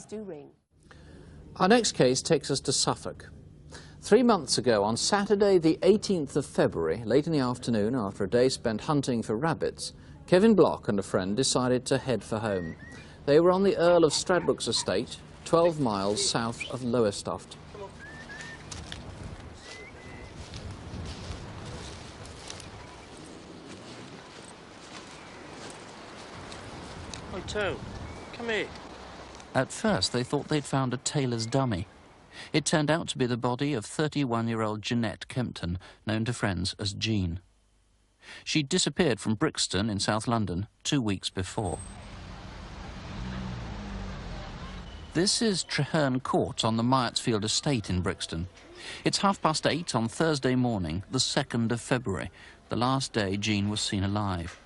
do ring. Our next case takes us to Suffolk. 3 months ago, on Saturday the 18th of February, late in the afternoon, after a day spent hunting for rabbits, Kevin Block and a friend decided to head for home. They were on the Earl of Stradbroke's estate, 12 miles south of Lowestoft. Oi, Toe, come here. At first, they thought they'd found a tailor's dummy. It turned out to be the body of 31-year-old Jeanette Kempton, known to friends as Jean. She'd disappeared from Brixton in South London 2 weeks before. This is Treherne Court on the Myattsfield estate in Brixton. It's 8:30 on Thursday morning, the 2nd of February, the last day Jean was seen alive.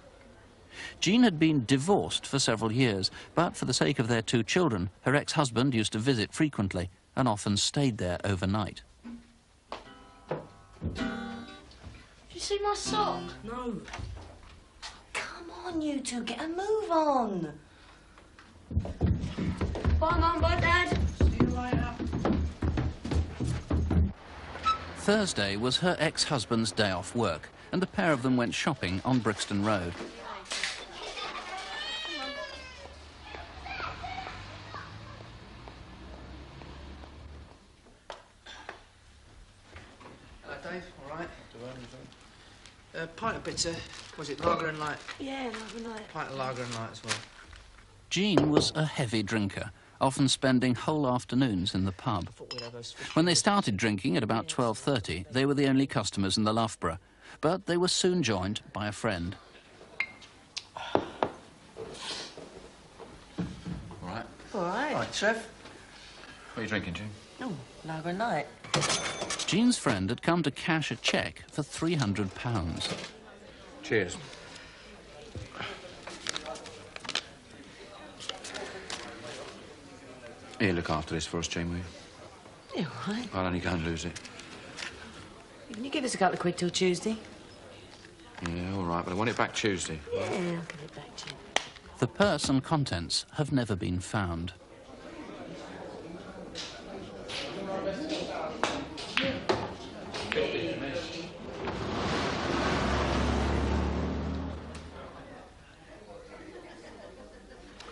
Jean had been divorced for several years, but for the sake of their 2 children, her ex-husband used to visit frequently and often stayed there overnight. Did you see my sock? No. Come on, you two, get a move on. Bye, Mum, bye, Dad. See you later. Thursday was her ex-husband's day off work, and the pair of them went shopping on Brixton Road. Dave, all right? Pint of bitter. Was it lager and light? Yeah, lager and light. Pint of lager and light as well. Jean was a heavy drinker, often spending whole afternoons in the pub. When they started drinking at about 12:30, they were the only customers in the Loughborough, but they were soon joined by a friend. All right. All right. Right, Trev. What are you drinking, Jean? Oh, lager and light. Jean's friend had come to cash a cheque for £300. Cheers. Here, look after this for us, Jean, will you? Yeah, all right. I'll only go and lose it. Can you give us a couple of quid till Tuesday? Yeah, all right, but I want it back Tuesday. Yeah, I'll give it back to you. The purse and contents have never been found.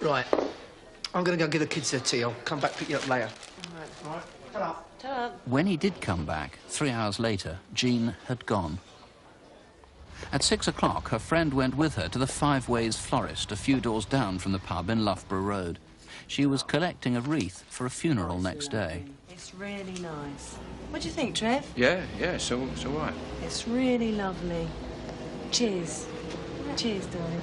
Right. I'm going to go give the kids their tea. I'll come back pick you up later. All right. All right. Ta-ra. Ta-ra. When he did come back, 3 hours later, Jean had gone. At 6 o'clock, her friend went with her to the Five Ways florist a few doors down from the pub in Loughborough Road. She was collecting a wreath for a funeral next day. It's really nice. What do you think, Trev? Yeah, it's all right. It's really lovely. Cheers. Cheers, darling.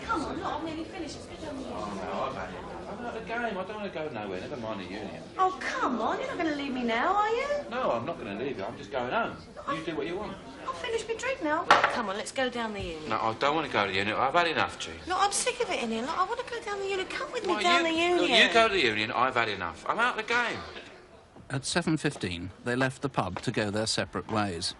Come on, look, I'm nearly finished. Let's go down the Oh, no, I've had it. I'm at the game. I don't want to go nowhere. Never mind the union. Oh, come on. You're not going to leave me now, are you? No, I'm not going to leave you. I'm just going home. You do what you want. I'll finish my drink now. Come on, let's go down the union. No, I don't want to go to the union. I've had enough, Jean. Look, I'm sick of it in here. Look, I want to go down the union. Come with me Well, down the union. Look, you go to the union. I've had enough. I'm out of the game. At 7:15, they left the pub to go their separate ways.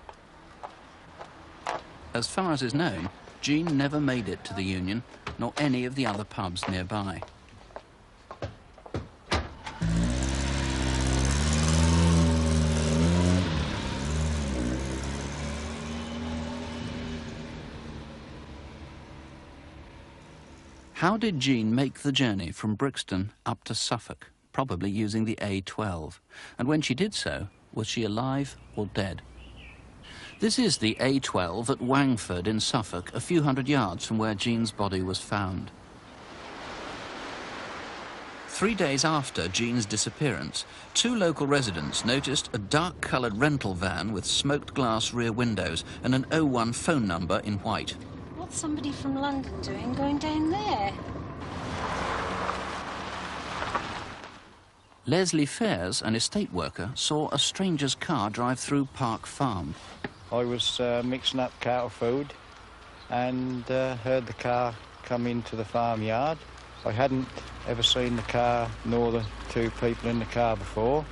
As far as is known, Jean never made it to the Union, nor any of the other pubs nearby. How did Jean make the journey from Brixton up to Suffolk, probably using the A12? And when she did so, was she alive or dead? This is the A12 at Wangford in Suffolk, a few hundred yards from where Jean's body was found. 3 days after Jean's disappearance, 2 local residents noticed a dark-coloured rental van with smoked glass rear windows and an 01 phone number in white. What's somebody from London doing going down there? Leslie Fairs, an estate worker, saw a stranger's car drive through Park Farm. I was mixing up cattle food and heard the car come into the farmyard. I hadn't ever seen the car nor the 2 people in the car before,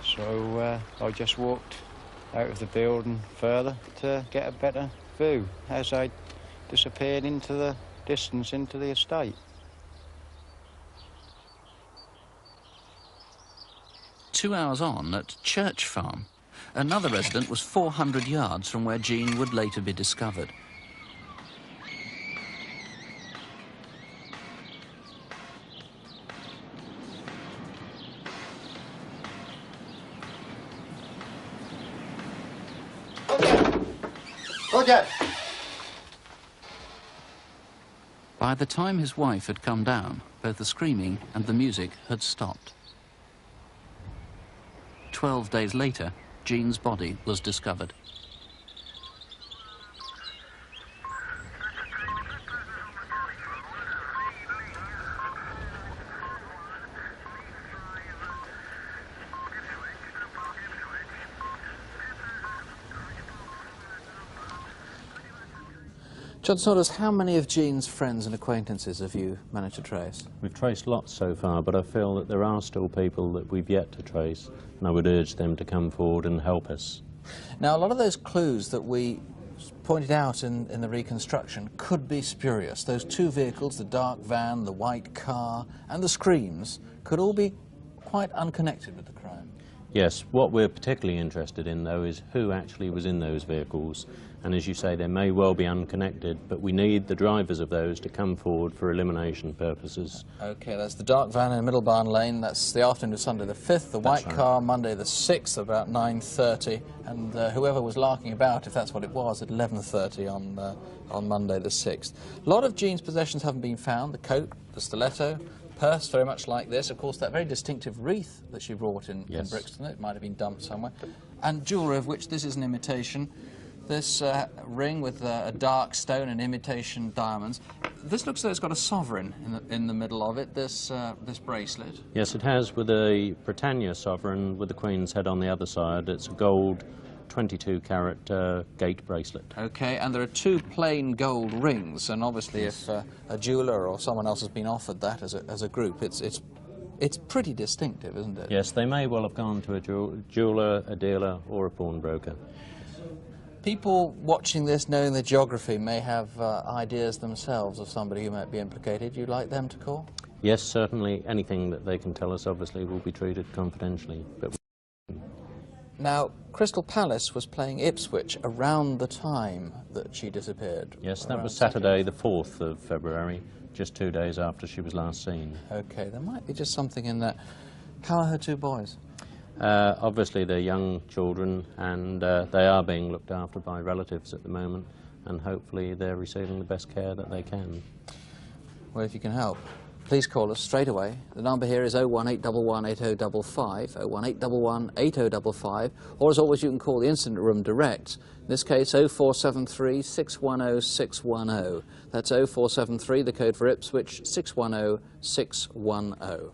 so I just walked out of the building further to get a better view as I disappeared into the distance into the estate. 2 hours on at Church Farm, another resident was 400 yards from where Jean would later be discovered. By the time his wife had come down, both the screaming and the music had stopped. 12 days later, Jean's body was discovered. John Saunders, how many of Jean's friends and acquaintances have you managed to trace? We've traced lots so far, but I feel that there are still people that we've yet to trace, and I would urge them to come forward and help us. Now, a lot of those clues that we pointed out in the reconstruction could be spurious. Those two vehicles, the dark van, the white car, and the screams, could all be quite unconnected with the crime. Yes, what we're particularly interested in, though, is who actually was in those vehicles. And as you say, they may well be unconnected, but we need the drivers of those to come forward for elimination purposes. OK, that's the dark van in Middlebarn Lane. That's the afternoon of Sunday the 5th, the white car Monday the 6th, about 9:30, and whoever was larking about, if that's what it was, at 11:30 on Monday the 6th. A lot of Jean's possessions haven't been found. The coat, the stiletto, purse very much like this, of course that very distinctive wreath that she brought in Brixton, it might have been dumped somewhere, and jewellery, of which this is an imitation. This ring with a dark stone and imitation diamonds. This looks as though it's got a sovereign in the middle of it, this bracelet. Yes, it has, with a Britannia sovereign with the Queen's head on the other side. It's a gold 22-carat gate bracelet. OK, and there are two plain gold rings, and obviously if a jeweller or someone else has been offered that as a group, it's pretty distinctive, isn't it? Yes, they may well have gone to a jeweller, a dealer, or a pawnbroker. People watching this, knowing the geography, may have ideas themselves of somebody who might be implicated. You'd like them to call? Yes, certainly. Anything that they can tell us, obviously, will be treated confidentially. But now, Crystal Palace was playing Ipswich around the time that she disappeared. Yes, that was Saturday, the 4th of February, just 2 days after she was last seen. OK, there might be just something in that. How are her two boys? Obviously, they're young children, and they are being looked after by relatives at the moment, and hopefully they're receiving the best care that they can. Well, if you can help, please call us straight away. The number here is 01811 8055, 01811 8055, or as always, you can call the incident room direct. In this case, 0473 610 610. That's 0473, the code for Ipswich, 610 610.